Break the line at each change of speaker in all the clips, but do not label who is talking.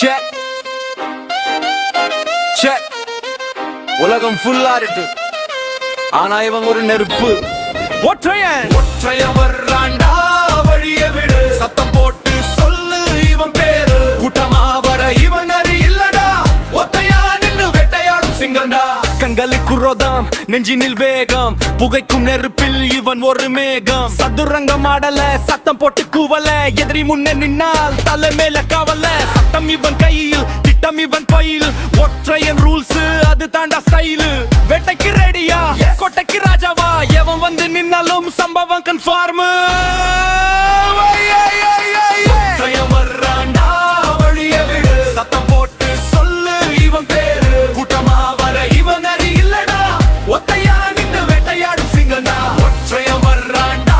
Check check. உலகம் ஃபுல்லா இருக்கு, ஆனா இவன் ஒரு நெருப்பு. ஒற்றையன் ஒற்றையன் வர்றாண்டா, வழிய விடு, சத்தம் போட்டு சொல்லு இவன் பேரு. கூட்டமா வர இவன் அறி இல்லடா, ஒத்தையா நின்னு வேட்டையாடும் சிங்கண்டா. கண்களுக்கு ரோதம், நெஞ்சினில் வேகம், புகைக்கும் நெருப்பில் இவன் ஒரு மேகம். சதுரங்கம் ஆடல, சத்தம் போட்டு கூவல, எதிரி முன்னே நின்னால் தலை மேல காவல. சட்டம் இவன் கையில், திட்டம் இவன் பையில், ஒற்றையன் ரூல்ஸ் அது தாண்டா ஸ்டைல். வேட்டைக்கு ரெடியா, கோட்டைக்கு ராஜாவா, எவன் வந்து நின்னாலும் சம்பவம் கன்ஃபார்ம். ஒற்றையன் வர்றாண்டா, வழிய விடு, சத்தம் போட்டு சொல்லு இவன் பேரு. கூட்டமா வர இவன் அறி இல்லடா, ஒத்தையா நின்னு வேட்டையாடும் சிங்கண்டா. ஒற்றையன் வர்றாண்டா,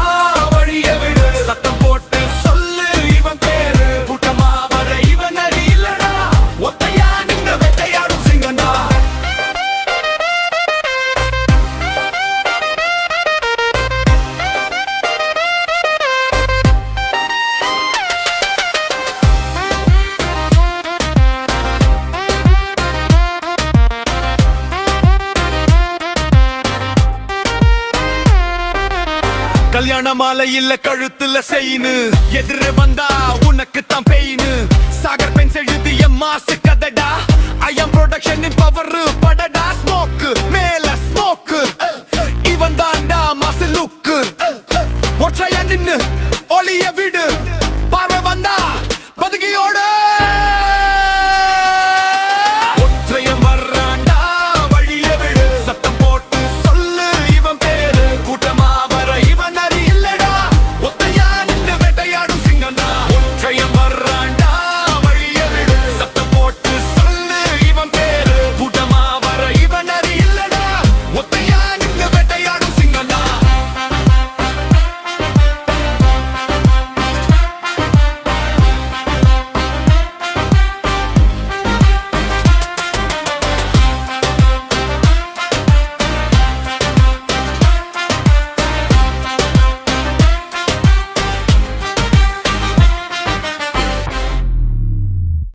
வழிய விடு, சத்தம் போட்டு சொல்லு இவன் பேரு. கூட்டமா வர இவன் அறி இல்லடா, ஒத்தையா நின்னு வேட்டையாடும் சிங்கண்டா. கல்யாண மாலை இல்ல கழுத்துல செய்யு, எதிர வந்தா உனக்கு தான் பெயினு. சாகர்